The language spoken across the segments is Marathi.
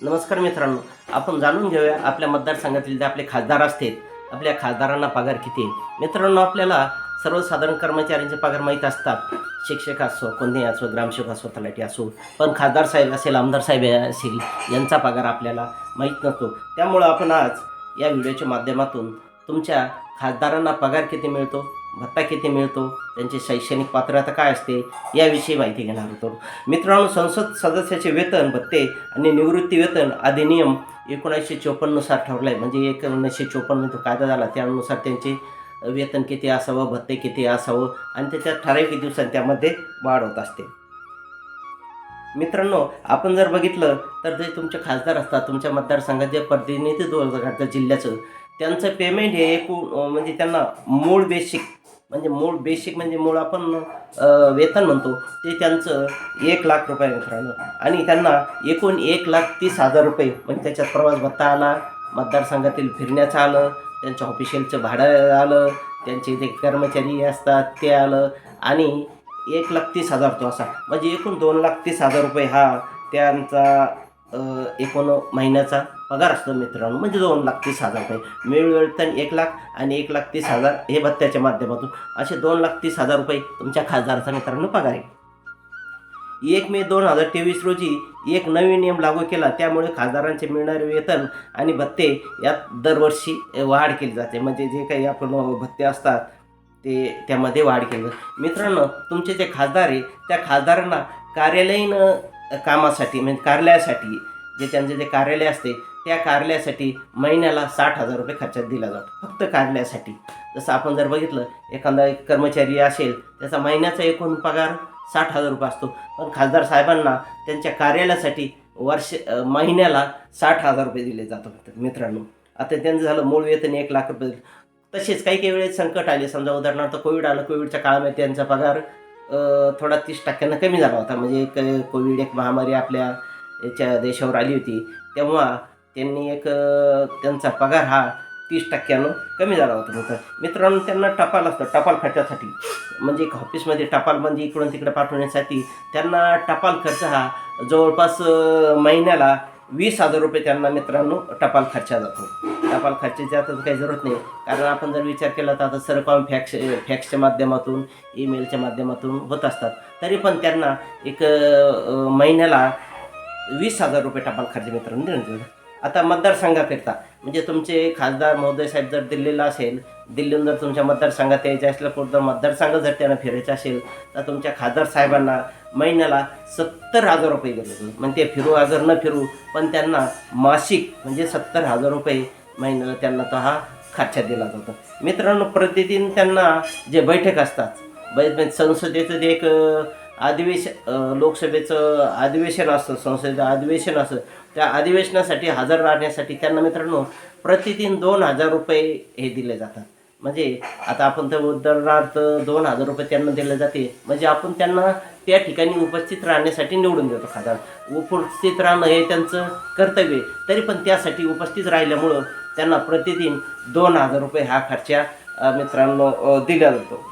नमस्कार मित्रांनो, आपण जाणून घेऊया आपल्या मतदारसंघातील जे आपले खासदार असतील, आपल्या खासदारांना पगार किती आहे. मित्रांनो, आपल्याला सर्वसाधारण कर्मचाऱ्यांचे पगार माहीत असतात. शिक्षक असो, कोणतेही असो, ग्रामसेवक असो, तलाठी असो. पण खासदार साहेब असेल, आमदार साहेब असेल, यांचा पगार आपल्याला माहीत नसतो. त्यामुळं आपण आज या व्हिडिओच्या माध्यमातून तुमच्या खासदारांना पगार किती मिळतो, भत्ता किती मिळतो, त्यांची शैक्षणिक पात्रता काय असते, याविषयी माहिती घेणार होतो. मित्रांनो, संसद सदस्याचे वेतन, भत्ते आणि निवृत्ती वेतन अधिनियम 1954नुसार ठरलं आहे. म्हणजे 1954 जो कायदा झाला त्यानुसार त्यांचे वेतन किती असावं, भत्ते किती असावं आणि त्याच्या ठराविक दिवसांनी त्यामध्ये वाढ होत असते. मित्रांनो, आपण जर बघितलं तर जे तुमचे खासदार असतात, तुमच्या मतदारसंघात जे प्रतिनिधित्व करतात जिल्ह्याचं, त्यांचं पेमेंट हे एकूण म्हणजे त्यांना मूळ बेसिक म्हणजे मूळ आपण वेतन म्हणतो ते त्यांचं 1,00,000 रुपये मित्रांनो. आणि त्यांना एकूण 1,30,000 रुपये म्हणजे त्याच्यात प्रवास भत्ता आला, मतदारसंघातील फिरण्याचं आलं, त्यांच्या ऑफिशियलचं भाडं आलं, त्यांचे जे कर्मचारी असतात ते आलं आणि 1,30,000 तो असा म्हणजे एकूण 2,30,000 रुपये हा त्यांचा एकूण महिन्याचा पगार असतो मित्रांनो. म्हणजे 2,30,000 रुपये वेतन 1,00,000 आणि 1,30,000 हे भत्त्याच्या माध्यमातून असे 2,30,000 रुपये तुमच्या खासदाराचा मित्रांनो पगार आहे. 1 मे 2023 रोजी एक नवीन नियम लागू केला. त्यामुळे खासदारांचे मिळणारे वेतन आणि भत्ते यात दरवर्षी वाढ केली जाते. म्हणजे जे काही आपण भत्ते असतात ते त्यामध्ये वाढ केली जाते. मित्रांनो, तुमचे जे खासदार आहे त्या खासदारांना कार्यालयीन कामासाठी म्हणजे कार्यालयासाठी जे त्यांचे जे कार्यालय असते त्या कार्यालयासाठी महिन्याला 60,000 रुपये खर्च दिला जातो फक्त कार्यालयासाठी. जसं आपण जर बघितलं एखादा एक कर्मचारी असेल त्याचा महिन्याचा एकूण पगार 60,000 रुपये असतो. पण खासदार साहेबांना त्यांच्या कार्यालयासाठी महिन्याला 60,000 रुपये दिले जातात मित्रांनो. आता त्यांचं झालं मूळ वेतन 1,00,000 रुपये. तसेच काही वेळेस संकट आले, समजा उदाहरणार्थ कोविड आलं, कोविडच्या काळामध्ये त्यांचा पगार थोडा 30% कमी झाला होता. म्हणजे कोविड एक महामारी आपल्या याच्या देशावर आली होती, तेव्हा त्यांनी त्यांचा पगार हा 30% कमी झाला होता. मित्रांनो, त्यांना टपाल असतं, टपाल खर्चासाठी म्हणजे एक ऑफिसमध्ये टपाल म्हणजे इकडून तिकडे पाठवण्यासाठी त्यांना टपाल खर्च हा जवळपास महिन्याला 20,000 रुपये त्यांना मित्रांनो टपाल खर्चा जातो. टपाल खर्चाची आता काही जरूरत नाही, कारण आपण जर विचार केला तर आता सर्व काम फॅक्सच्या माध्यमातून, ईमेलच्या माध्यमातून होत असतात. तरी पण त्यांना महिन्याला 20,000 रुपये टपाल खर्च मित्रांनो देण्यात येतो. आता मतदारसंघाकरिता म्हणजे तुमचे खासदार महोदय साहेब जर दिल्लीला असेल, दिल्लीहून जर तुमच्या मतदारसंघात यायचे असल्या पुढं मतदारसंघ जर त्यांना फिरायचं असेल तर तुमच्या खासदार साहेबांना महिन्याला 70,000 रुपये दिले. म्हणजे ते फिरू अगर न फिरू पण त्यांना मासिक म्हणजे 70,000 रुपये महिन्याला त्यांना तो हा खर्च दिला जातो. मित्रांनो, प्रतिदिन त्यांना जे बैठक असतात, संसदेचं जे एक लोकसभेचं अधिवेशन असतं, संसदेचं अधिवेशन असतं, त्या अधिवेशनासाठी हजर राहण्यासाठी त्यांना मित्रांनो प्रतिदिन 2,000 रुपये हे दिले जातात. म्हणजे आता आपण तर उदाहरणार्थ 2,000 रुपये त्यांना दिले जाते म्हणजे आपण त्यांना त्या ठिकाणी उपस्थित राहण्यासाठी निवडून देतो. खासदार उपस्थित राहणं हे त्यांचं कर्तव्य आहे, तरी पण त्यासाठी उपस्थित राहिल्यामुळं त्यांना प्रतिदिन 2,000 रुपये हा खर्च मित्रांनो दिला जातो.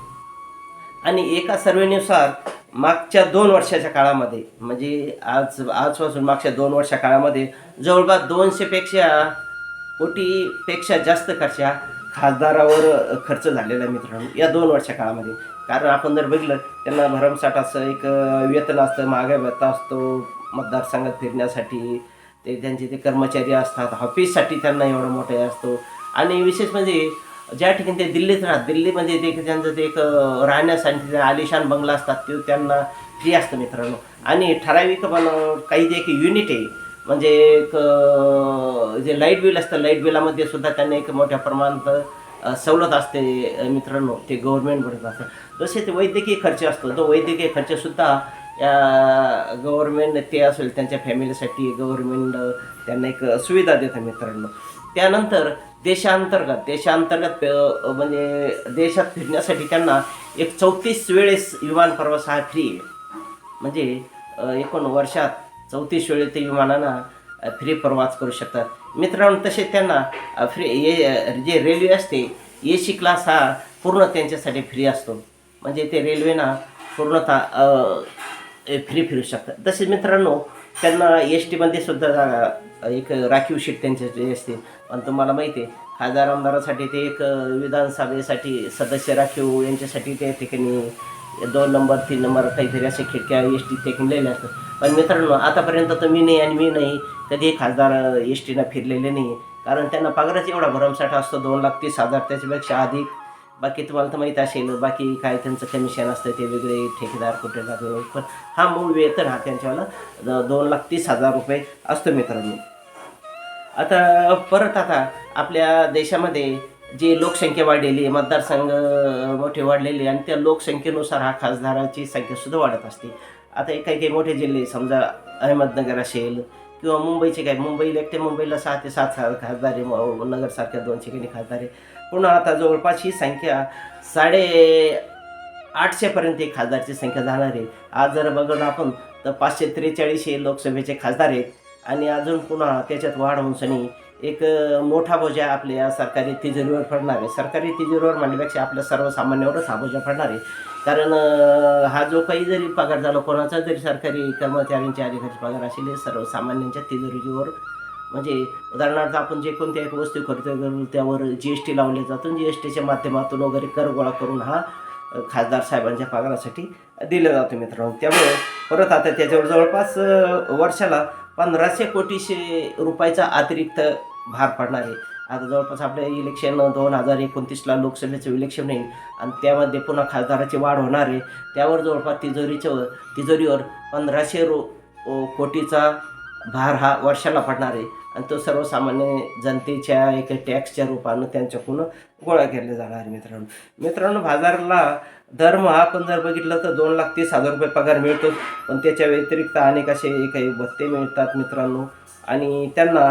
आणि एका सर्वेनुसार मागच्या 2 वर्षाच्या काळामध्ये म्हणजे आजपासून मागच्या 2 वर्षा काळामध्ये जवळपास 200 कोटीपेक्षा जास्त खर्च हा खासदारावर खर्च झालेला आहे मित्रांनो या 2 वर्षा काळामध्ये. कारण आपण जर बघितलं त्यांना भरमसाठ असं वेतन असतं, महागाई भत्ता असतो, मतदारसंघात फिरण्यासाठी ते त्यांचे ते कर्मचारी असतात, ऑफिससाठी त्यांना एवढा मोठा असतो. आणि विशेष म्हणजे ज्या ठिकाणी ते दिल्लीत राहतात, दिल्लीमध्ये ते त्यांचं ते राहण्यासाठी आलिशान बंगला असतात ते त्यांना फ्री असतं मित्रांनो. आणि ठराविक पण काही जे एक युनिट आहे म्हणजे जे लाईट बिल असतं, लाईट बिलामध्ये सुद्धा त्यांना एक मोठ्या प्रमाणात सवलत असते मित्रांनो, ते गव्हर्नमेंट भरत असतं. जसे ते वैद्यकीय खर्च असतो, तो वैद्यकीय खर्चसुद्धा या गव्हर्नमेंट ते असेल त्यांच्या फॅमिलीसाठी गव्हर्नमेंट त्यांना एक सुविधा देतं मित्रांनो. त्यानंतर देशांतर्गत म्हणजे देशात फिरण्यासाठी त्यांना एक 34 वेळेस विमान प्रवास हा फ्री आहे. म्हणजे एकूण वर्षात 34 वेळेस ते विमानानं फ्री प्रवास करू शकतात मित्रांनो. तसेच त्यांना जे रेल्वे असते AC क्लास हा पूर्ण त्यांच्यासाठी फ्री असतो. म्हणजे ते रेल्वेना पूर्णतः फ्री फिरू शकतात. तसेच मित्रांनो त्यांना एस टीमध्ये सुद्धा एक राखीव सीट त्यांच्याची असते. पण तुम्हाला माहिती आहे खासदार आमदारासाठी ते एक विधानसभेसाठी सदस्य राखीव यांच्यासाठी त्या ठिकाणी 2 नंबर 3 नंबर काहीतरी असे खिडक्या एस टी ते किनलेल्या असतात. पण मित्रांनो आतापर्यंत तर मी नाही कधी खासदार एस टीनं फिरलेले नाही. कारण त्यांना पगारच एवढा भरमसाठ असतो 2,30,000 त्याच्यापेक्षा अधिक. बाकी तुम्हाला तर माहीत असेल बाकी काय त्यांचं कमिशन असतं ते वेगळे ठेकेदार कुठे लागले. पण हा मूळ वेतन हा त्यांच्यावाला 2,30,000 रुपये असतो मित्रांनो. आता आपल्या देशामध्ये जी लोकसंख्या वाढलेली आहे, मतदारसंघ मोठे वाढलेले आणि त्या लोकसंख्येनुसार हा खासदाराची संख्यासुद्धा वाढत असते. आता काही काही मोठे जिल्हे समजा अहमदनगर असेल किंवा मुंबईचे काय मुंबईला 6 ते 7 खासदार आहे, नगरसारख्या 2 ठिकाणी खासदार आहे. पुन्हा आता जवळपास ही संख्या 850पर्यंत एक खासदारची संख्या जाणार आहे. आज जर बघून आपण तर 543 हे लोकसभेचे खासदार आहेत आणि अजून पुन्हा त्याच्यात वाढ होऊन एक मोठा बोजा आपल्या सरकारी तिजोरीवर पडणार आहे. सरकारी तिजोरीवर म्हणण्यापेक्षा आपल्या सर्वसामान्यावरच हा बोजा पडणार आहे. कारण हा जो काही जरी पगार झाला कोणाचा जरी सरकारी कर्मचाऱ्यांचे अधिकारी पगार असेल हे सर्वसामान्यांच्या तिजोरीवर म्हणजे उदाहरणार्थ आपण जे कोणत्या एक वस्तू खरेदी करू त्यावर GST लावले जातो. GSTच्या माध्यमातून वगैरे कर गोळा करून हा खासदार साहेबांच्या पगारासाठी दिला जातो मित्रांनो. त्यामुळे परत आता त्याच्यावर जवळपास वर्षाला 1,500 कोटी रुपयाचा अतिरिक्त भार पडणार आहे. आता जवळपास आपल्या इलेक्शन 2029ला लोकसभेचं इलेक्शन येईल आणि त्यामध्ये पुन्हा खासदाराची वाढ होणार आहे. त्यावर जवळपास तिजोरीवर 1,500 कोटीचा भार हा वर्षाला पडणार आहे आणि तो सर्वसामान्य जनतेच्या एक टॅक्सच्या रूपानं त्यांच्याकडून गोळा केला जाणार आहे मित्रांनो बाजाराला दरमहा आपण जर बघितलं तर 2,30,000 रुपये पगार मिळतो. पण त्याच्या व्यतिरिक्त अनेक असे काही भत्ते मिळतात मित्रांनो. आणि त्यांना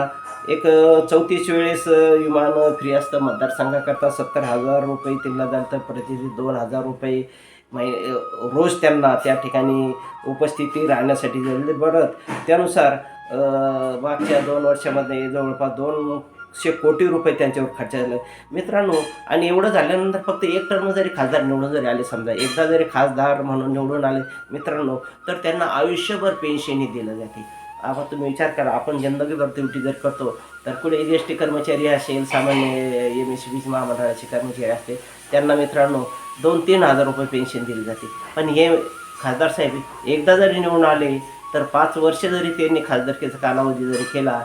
एक 34 वेळेस विमान फ्री असतं. मतदारसंघाकरता 70,000 रुपये त्यांना जातं. प्रतिदिन 2,000 रुपये रोज त्यांना त्या ठिकाणी उपस्थिती राहण्यासाठी दिले. बरं त्यानुसार मागच्या 2 वर्षामध्ये जवळपास 200 कोटी रुपये त्यांच्यावर खर्च झाले मित्रांनो. आणि एवढं झाल्यानंतर फक्त एक टर्म जरी खासदार निवडून जरी आले समजा एकदा जरी खासदार म्हणून निवडून आले मित्रांनो तर त्यांना आयुष्यभर पेन्शनही दिलं जाते. आता तुम्ही विचार करा आपण जिंदगीभर ड्युटी जर करतो तर कुठे ST कर्मचारी असेल सामान्य MSB महामंडळाचे कर्मचारी असते त्यांना मित्रांनो 2-3 हजार रुपये पेन्शन दिली जाते. पण हे खासदार साहेब एकदा जरी निवडून आले तर 5 वर्ष जरी त्यांनी खासदारकीचा कालावधी जरी केला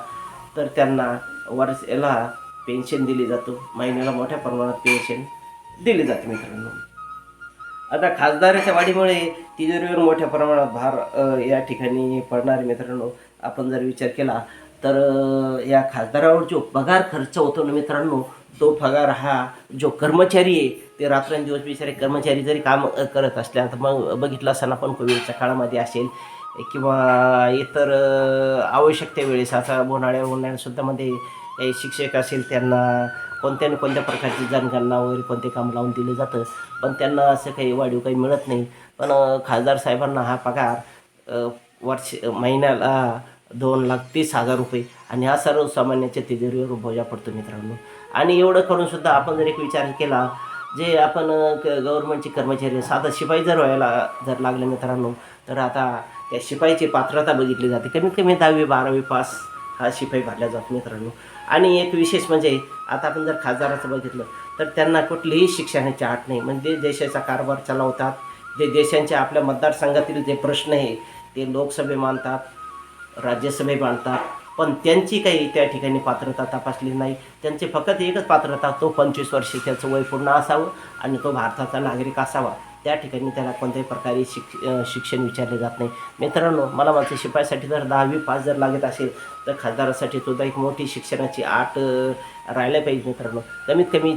तर त्यांना वर्षाला पेन्शन दिली जातो. महिन्याला मोठ्या प्रमाणात पेन्शन दिली जाते मित्रांनो. आता खासदाराच्या वाढीमुळे तिजोरीवर मोठ्या प्रमाणात भार या ठिकाणी पडणार आहे मित्रांनो. आपण जर विचार केला तर या खासदारावर जो पगार खर्च होतो ना मित्रांनो तो पगार हा जो कर्मचारी आहे ते रात्रंदिवस बिचारे कर्मचारी जरी काम करत असल्या तर मग बघितलं असताना पण कोविडच्या काळामध्ये असेल किंवा इतर आवश्यकते वेळेस आता उन्हाळ्यासुद्धा मध्ये काही शिक्षक असेल त्यांना कोणत्या ना कोणत्या प्रकारची जनगणना वगैरे कोणते काम लावून दिलं जातं. पण त्यांना असं काही वाढीव काही मिळत नाही. पण खासदार साहेबांना हा पगार महिन्याला 2,30,000 रुपये आणि हा सर्वसामान्याच्या तिजोरीवर बोजा पडतो मित्रांनो. आणि एवढं करूनसुद्धा आपण जर एक विचार केला जे आपण गव्हर्नमेंटचे कर्मचारी साधा शिपाई जर व्हायला जर लागले मित्रांनो तर आता त्या शिपाईची पात्रता बघितली जाते. कमीत कमी 10वी-12वी पास हा शिपाई भरला जातो मित्रांनो. आणि एक विशेष म्हणजे आता आपण जर खासदाराचं बघितलं तर त्यांना कुठलीही शिक्षणाची अट नाही. म्हणजे देशाचा कारभार चालवतात. जे देशांच्या आपल्या मतदारसंघातील जे प्रश्न आहे ते लोकसभे मांडतात, राज्यसभे मांडतात. पण त्यांची काही त्या ठिकाणी पात्रता तपासली नाही. त्यांची फक्त एकच पात्रता तो 25 वर्षे त्याचं वय पूर्ण असावं आणि तो भारताचा नागरिक असावा. त्या ठिकाणी त्याला कोणत्याही प्रकारे शिक्षण विचारले जात नाही मित्रांनो. मला माझ्या शिपाईसाठी जर 10वी पास जर लागत असेल तर खासदारासाठी सुद्धा एक मोठी शिक्षणाची आट राहिल्या पाहिजे मित्रांनो. कमीत कमी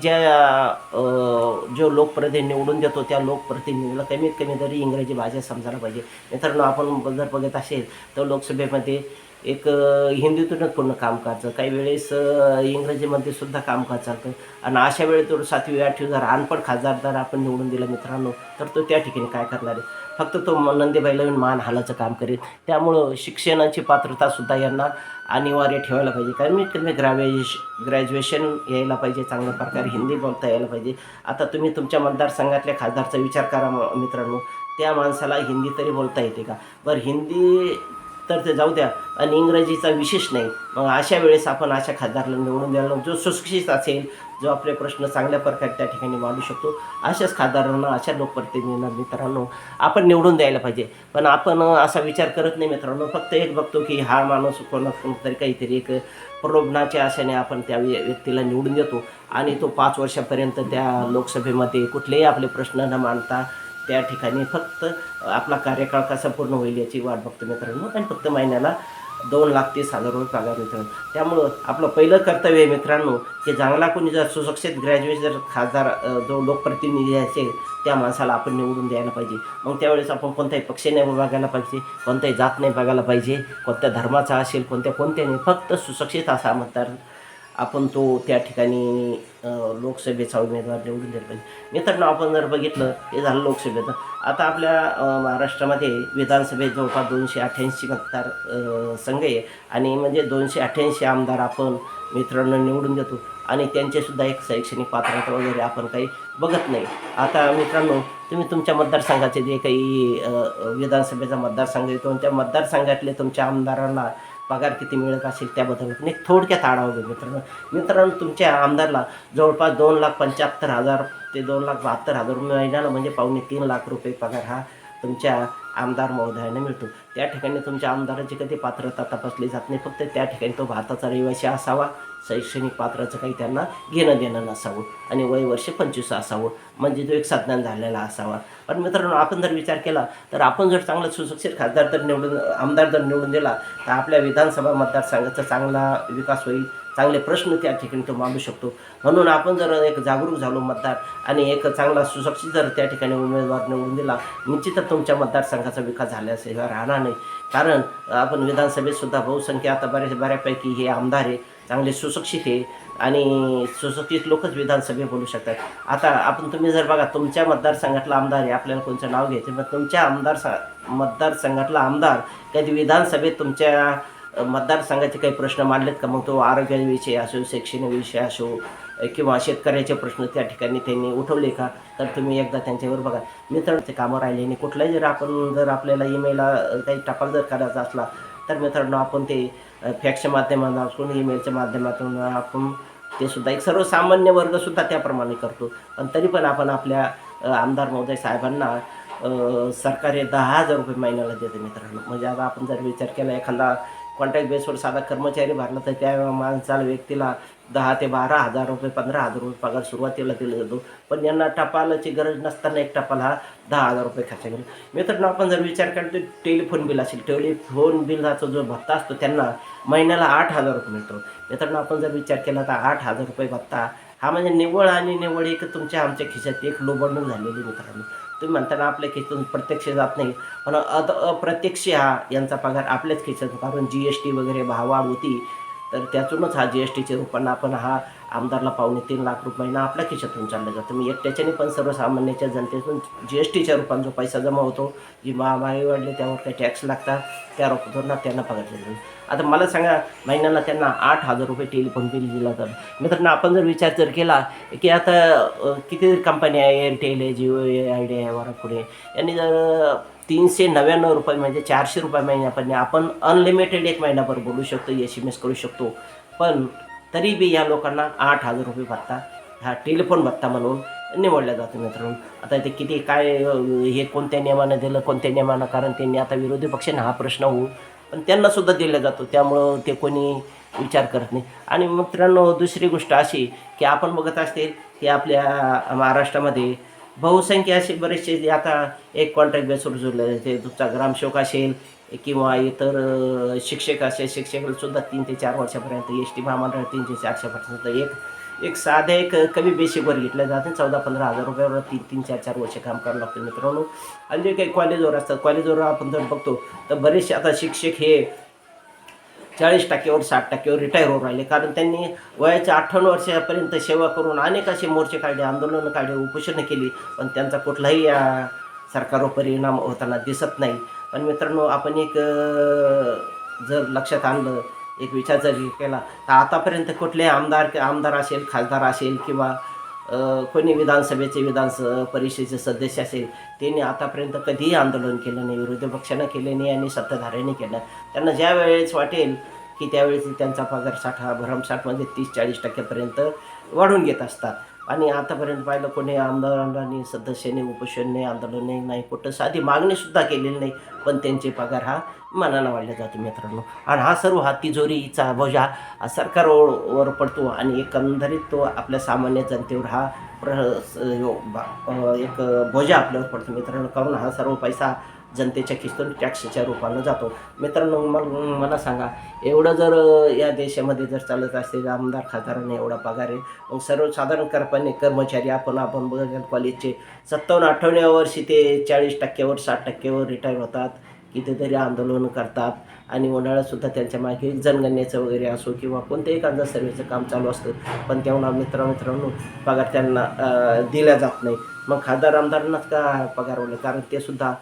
जो लोकप्रतिनिधी निवडून देतो त्या लोकप्रतिनिधीला कमीत कमी तरी इंग्रजी भाषा समजायला पाहिजे मित्रांनो. आपण जर बघत असेल तर लोकसभेमध्ये एक हिंदीतूनच पूर्ण कामकाज काही वेळेस इंग्रजीमध्ये सुद्धा कामकाज चालतं. आणि अशा वेळेस तो 7वी-8वी जर अनपढ खासदार जर आपण निवडून दिला मित्रांनो तर तो त्या ठिकाणी काय करणार आहे फक्त तो नंदीबाईला येऊन मान हालाचं काम करेल. त्यामुळं शिक्षणाची पात्रतासुद्धा यांना अनिवार्य ठेवायला पाहिजे. कमीत कमी ग्रॅज्युएशन यायला पाहिजे. चांगल्या प्रकारे हिंदी बोलता यायला पाहिजे. आता तुम्ही तुमच्या मतदारसंघातल्या खासदारचा विचार करा मित्रांनो. त्या माणसाला हिंदी तरी बोलता येते का? बरं हिंदी तर ते जाऊ द्या, आणि इंग्रजीचा विशेष नाही. मग अशा वेळेस आपण अशा खासदाराला निवडून द्यायला, जो सुशिक्षित असेल, जो आपले प्रश्न चांगल्या प्रकारे त्या ठिकाणी मांडू शकतो, अशाच खासदारांना, अशा लोकप्रतिनिधींना मित्रांनो आपण निवडून द्यायला पाहिजे. पण आपण असा विचार करत नाही मित्रांनो. फक्त एक बघतो की हा माणूस कोणातरी काहीतरी एक प्रलोभनाच्या आशेने आपण त्या व्यक्तीला निवडून देतो, आणि तो 5 वर्षापर्यंत त्या लोकसभेमध्ये कुठलेही आपले प्रश्न न मांडता त्या ठिकाणी फक्त आपला कार्यकाळ कसा पूर्ण होईल याची वाट बघतो मित्रांनो. आणि फक्त महिन्याला 2,30,000 रुपये पगार मित्रांनो. त्यामुळं आपलं पहिलं कर्तव्य आहे मित्रांनो, की चांगला कोणी जर सुशिक्षित ग्रॅज्युएट जर खासदार जो लोकप्रतिनिधी असेल, त्या माणसाला आपण निवडून द्यायला पाहिजे. मग त्यावेळेस आपण कोणताही पक्ष नाही बघायला पाहिजे, कोणताही जात नाही बघायला पाहिजे, कोणत्या धर्माचा असेल, कोणत्या नाही, फक्त सुशिक्षित असा मतदार आपण तो त्या ठिकाणी लोकसभेचा उमेदवार निवडून द्यायला पाहिजे. मित्रांनो, आपण जर बघितलं, हे झालं लोकसभेचं. आता आपल्या महाराष्ट्रामध्ये विधानसभेत जवळपास 288 मतदार संघ आहे, आणि म्हणजे 288 आमदार आपण मित्रांनो निवडून देतो, आणि त्यांचेसुद्धा एक शैक्षणिक पात्रता वगैरे आपण काही बघत नाही. आता मित्रांनो, तुम्ही तुमच्या मतदारसंघाचे जे काही विधानसभेचा मतदारसंघ येतो, त्या मतदारसंघातले तुमच्या आमदारांना पगार किती मिळत असेल त्याबद्दल पण एक थोडक्यात आढावा घेऊ मित्रांनो. तुमच्या आमदारला जवळपास 2,75,000 ते 2,72,000 महिन्याला, म्हणजे 2.25 लाख रुपये पगार हा तुमच्या आमदार महोदयाने मिळतो. त्या ठिकाणी तुमच्या आमदाराची कधी पात्रता तपासली जात नाही. फक्त त्या ठिकाणी तो भारताचा रहिवासी असावा, शैक्षणिक पात्राचं काही त्यांना घेणं देणं नसावं, आणि वय वर्ष 25 असावं, म्हणजे तो एक साधना झालेला असावा. पण मित्रांनो, आपण जर विचार केला तर आपण जर चांगला सुशिक्षित खासदार जर आमदार जर निवडून दिला, तर आपल्या विधानसभा मतदारसंघाचा चांगला विकास होईल, चांगले प्रश्न त्या ठिकाणी तो मांडू शकतो. म्हणून आपण जर एक जागरूक झालो मतदार, आणि एक चांगला सुशिक्षित जर त्या ठिकाणी उमेदवार निवडून दिला, निश्चितच तुमच्या मतदारसंघाचा विकास झाल्याशिवाय राहणार नाही. कारण आपण विधानसभेतसुद्धा बहुसंख्या आता बऱ्यापैकी हे आमदार आहे, चांगले सुशिक्षित आहे, आणि सुशिक्षित लोकच विधानसभेत बोलू शकतात. आता तुम्ही जर बघा, तुमच्या मतदारसंघातला आमदार आहे, आपल्याला कोणतं नाव घ्यायचं, मग तुमच्या मतदारसंघातला आमदार कधी विधानसभेत तुमच्या मतदारसंघाचे काही प्रश्न मांडलेत का? मग तो आरोग्याविषयी असो, शैक्षणिक विषय असो, किंवा शेतकऱ्याचे प्रश्न त्या ठिकाणी त्यांनी उठवले का? तर तुम्ही एकदा त्यांच्यावर बघा. मित्रांनो, कामं राहिले नाही. कुठलाही जर आपल्याला ईमेलला काही टपाल जर करायचा असला, तर मित्रांनो आपण ते फॅक्सच्या माध्यमातून, ईमेलच्या माध्यमातून आपण ते सुद्धा एक सर्वसामान्य वर्गसुद्धा त्याप्रमाणे करतो. पण तरी पण आपण आपल्या आमदार महोदय साहेबांना सरकारी 10,000 रुपये महिन्याला देते मित्रांनो. म्हणजे आता आपण जर विचार केला, एखादा कॉन्ट्रॅक्ट बेसवर साधा कर्मचारी भरला, तर त्या माणसाला, व्यक्तीला 10 ते 12,000 रुपये, 15,000 रुपये पगार सुरुवातीला दिला जातो. पण यांना टपालाची गरज नसताना एक टपाल हा 10,000 रुपये खर्च केला. मित्रांनो, आपण जर विचार केला तर टेलिफोन बिल असेल, टेलिफोन बिलाचा जो भत्ता असतो त्यांना महिन्याला 8,000 रुपये मिळतो. मित्रांनो, आपण जर विचार केला तर 8,000 रुपये भत्ता हा म्हणजे निव्वळ आणि निव्वळ एक तुमच्या आमच्या खिशात एक लोबडणूक झालेली मित्रांनो. तुम्ही म्हणताना आपल्या खिशातून प्रत्यक्ष जात नाही, पण अप्रत्यक्ष हा यांचा पगार आपल्याच खिशातून, कारण GST वगैरे भाववाढ होती, तर त्यातूनच हा GSTच्या रूपानं आपण हा आमदारला 2.25 लाख रुपये महिना आपल्या खिशातून चालला जातो. मी एकट्याच्याने पण सर्वसामान्याच्या जनतेतून GSTच्या रूपाने जो पैसा जमा होतो, जी महागाई वाढली त्यावर काही टॅक्स लागतात, त्या रूपातून त्यांना पगार दिला. आता मला सांगा, महिन्याला त्यांना 8,000 रुपये टेलिफोन बिल दिला जातं. मित्रांनो, आपण जर विचार जर केला की आता किती कंपन्या आहे, एअरटेल आहे, जिओ आहे, आयडिया आहे, वोडाफोन, यांनी जर 399 रुपये म्हणजे 400 रुपये महिन्यापर्यंत आपण अनलिमिटेड एक महिनाभर बोलू शकतो, SMS करू शकतो. पण तरी बी या लोकांना 8,000 रुपये भत्ता हा टेलिफोन भत्ता म्हणून निवडला जातो मित्रांनो. आता ते किती काय हे कोणत्या नियमानं दिलं, कोणत्या नियमानं, कारण त्यांनी आता विरोधी पक्षाने हा प्रश्न होऊ, पण त्यांनासुद्धा दिला जातो. त्यामुळं ते कोणी विचार करत नाही. आणि मित्रांनो, दुसरी गोष्ट अशी की आपण बघत असतील की आपल्या महाराष्ट्रामध्ये बहुसंख्या असे बरेचसे जे आता एक कॉन्ट्रॅक्ट बेसवर जोडले, ते तुमचा ग्रामसेवक असेल किंवा इतर शिक्षक असेल, शिक्षकांसुद्धा 3 ते 4 वर्षापर्यंत, ST महामंडळ 3 ते 400% एक साधे एक कमी बेसिकवर घेतल्या जाते. 14-15 हजार रुपयावर 3-4 वर्ष काम करावं लागतं मित्रांनो. आणि जे काही कॉलेजवर असतात, कॉलेजवर आपण जर बघतो तर बरेचसे आता शिक्षक हे 40% 60% रिटायर होऊन राहिले, कारण त्यांनी वयाच्या 58 वर्षापर्यंत सेवा करून अनेक असे मोर्चे काढले, आंदोलनं काढले, उपोषणं केली, पण त्यांचा कुठलाही या सरकारवर परिणाम होताना दिसत नाही. पण मित्रांनो, आपण एक जर लक्षात आणलं, एक विचार जर केला, तर आतापर्यंत कुठले आमदार असेल, खासदार असेल, किंवा कोणी विधान परिषदेचे सदस्य असेल त्यांनी आतापर्यंत कधीही आंदोलन केलं नाही, विरोधी पक्षानं केलं नाही आणि सत्ताधाऱ्यांनी केलं. त्यांना ज्या वेळेस वाटेल की त्यावेळेस त्यांचा पगार साठा भरमसाठ म्हणजे 30-40% वाढवून घेत असतात. आणि आतापर्यंत पाहिलं कोणी आमदारांनी सदस्यांनी उपोषणने आंदोलनने नाही कुठं साधी मागणीसुद्धा केलेली नाही, पण त्यांचे पगार हा मनानं वाढला जातो मित्रांनो. आणि हा तिजोरीचा बोजा सरकारवर पडतो आणि एकंदरीत तो आपल्या सामान्य जनतेवर हा एक बोजा आपल्यावर पडतो मित्रांनो. कारण हा सर्व पैसा जनतेच्या खिस्तून टॅक्सच्या रूपानं जातो मित्रांनो. मग मला सांगा, एवढं जर या देशामध्ये जर चालत असेल, आमदार खासदारांना एवढा पगार आहे, मग सर्वसाधारण कर्मचारी आपण बघा कॉलेजचे 57-58व्या वर्षी ते 40%वर 60%वर रिटायर होतात, कितीतरी आंदोलन करतात आणि उन्हाळ्यातसुद्धा त्यांच्या मागे जनगणनेचं वगैरे असो किंवा कोणत्याही एखादं सर्वेचं काम चालू असतं, पण तेवढा मित्रांनो पगार त्यांना दिला जात नाही. मग खासदार आमदारांनाच का पगार वाढले? कारण ते सुद्धा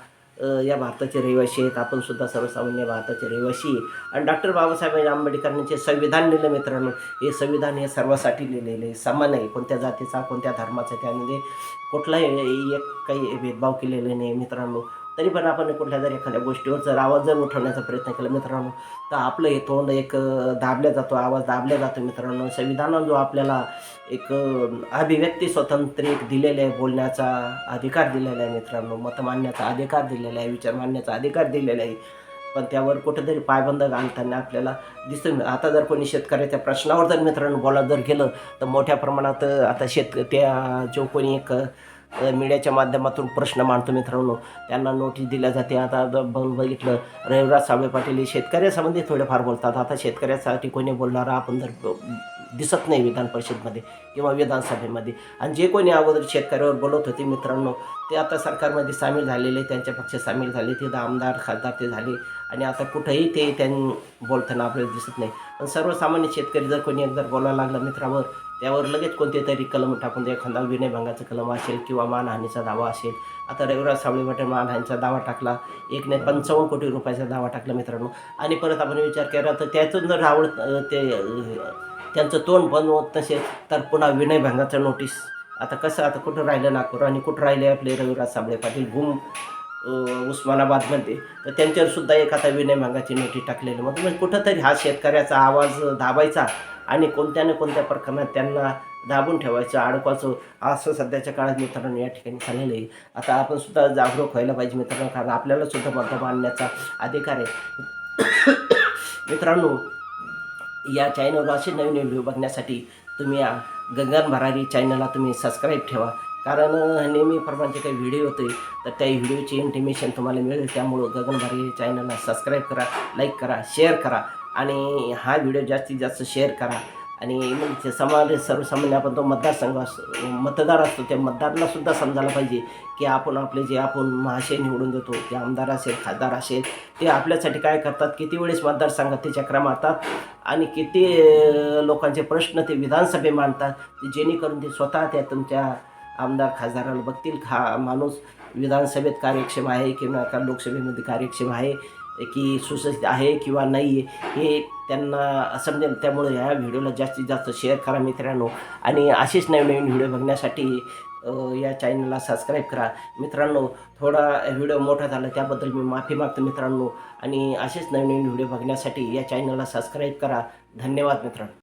या भारताचे रहिवासी आहेत, आपण सुद्धा सर्वसामान्य भारताचे रहिवासी आहे. आणि डॉक्टर बाबासाहेब आंबेडकरांनी जे संविधान लिहिलं मित्रांनो, हे संविधान हे सर्वासाठी लिहिलेलं आहे, समान आहे, कोणत्या जातीचा कोणत्या धर्माचा त्यामध्ये कुठलाही एक काही भेदभाव केलेले नाही मित्रांनो. तरी पण आपण कुठल्या जर एखाद्या गोष्टीवर जर आवाज जर उठवण्याचा प्रयत्न केला मित्रांनो, तर आपलं हे तोंड एक दाबल्या जातो, आवाज दाबल्या जातो मित्रांनो. संविधानानं जो आपल्याला एक अभिव्यक्ती स्वातंत्र्य एक दिलेलं आहे, बोलण्याचा अधिकार दिलेला आहे मित्रांनो, मत मांडण्याचा अधिकार दिलेला आहे, विचार मांडण्याचा अधिकार दिलेला आहे, पण त्यावर कुठेतरी पायबंद घालताना आपल्याला दिसून. आता जर कोणी शेतकऱ्याच्या प्रश्नावर जर मित्रांनो बोलायला जर गेलं तर मोठ्या प्रमाणात आता त्या जो कोणी एक मीडियाच्या माध्यमातून प्रश्न मांडतो मित्रांनो, त्यांना नोटीस दिल्या जाते. आता बघितलं रविराज साबळे पाटील हे शेतकऱ्यासंबंधी थोडेफार बोलतात. आता शेतकऱ्यासाठी कोणी बोलणारा आपण जर दिसत नाही विधान परिषदेमध्ये किंवा विधानसभेमध्ये. आणि जे कोणी अगोदर शेतकऱ्यावर बोलत होते मित्रांनो, ते आता सरकारमध्ये सामील झालेले, त्यांच्या पक्ष सामील झाले, ते आमदार खासदार ते झाले आणि आता कुठंही ते बोलताना आपल्याला दिसत नाही. पण सर्वसामान्य शेतकरी जर कोणी जर बोलायला लागला मित्रावर, त्यावर लगेच कोणते तरी कलम टाकून एखादा विनयभंगाचा कलम असेल किंवा मानहानीचा दावा असेल. आता रविराज साबळे पाटील मानहानीचा दावा टाकला, 1.55 कोटी रुपयाचा दावा टाकला मित्रांनो. आणि परत आपण विचार केला तर त्यातून जर त्यांचं तोंड बंद होत नसेल तर पुन्हा विनयभंगाचं नोटीस. आता कसं, आता कुठं राहिलं नागपूर आणि कुठं राहिले आपले रविराज साबळे पाटील उस्मानाबादमध्ये, तर त्यांच्यावरसुद्धा एक आता विनयभंगाची नोटीस टाकलेली. म्हणजे कुठंतरी हा शेतकऱ्याचा आवाज दाबायचा आणि कोणत्या ना कोणत्या प्रकरणात त्यांना दाबून ठेवायचं, अडकवायचं, असं सध्याच्या काळात मित्रांनो या ठिकाणी झालेलं आहे. आता आपण सुद्धा जागरूक व्हायला पाहिजे मित्रांनो, कारण आपल्याला सुद्धा मत मांडण्याचा अधिकार आहे मित्रांनो. या चॅनलवर असे नवीन व्हिडिओ बघण्यासाठी तुम्ही गगन भरारी चॅनलला तुम्ही सबस्क्राईब ठेवा, कारण नेहमीप्रमाणे जे काही व्हिडिओ होते तर त्या व्हिडिओची इंटिमेशन तुम्हाला मिळेल. त्यामुळं गगन भरारी चॅनलला सबस्क्राईब करा, लाईक करा, शेअर करा आणि हा व्हिडिओ जास्तीत जास्त शेअर करा. आणि मग सर्वसामान्य आपण तो मतदार असतो, त्या मतदारांनासुद्धा समजायला पाहिजे की आपण महाशय निवडून देतो, ते आमदार असेल खासदार असेल, ते आपल्यासाठी काय करतात, किती वेळेस मतदारसंघात ते चक्रा मारतात आणि किती लोकांचे प्रश्न ते विधानसभे मांडतात, जेणेकरून ते स्वतः त्या तुमच्या आमदार खासदाराला बघतील माणूस विधानसभेत कार्यक्षम आहे किंवा लोकसभेमध्ये कार्यक्षम आहे की सुशिक्षित आहे किंवा नाही आहे, हे त्यांना समजेल. त्यामुळे ह्या व्हिडिओला जास्तीत जास्त शेअर करा मित्रांनो. आणि असेच नवीन व्हिडिओ बघण्यासाठी या चॅनलला सबस्क्राईब करा मित्रांनो. थोडा व्हिडिओ मोठा झाला त्याबद्दल मी माफी मागतो मित्रांनो. आणि असेच नवीन व्हिडिओ बघण्यासाठी या चॅनलला सबस्क्राईब करा. धन्यवाद मित्रांनो.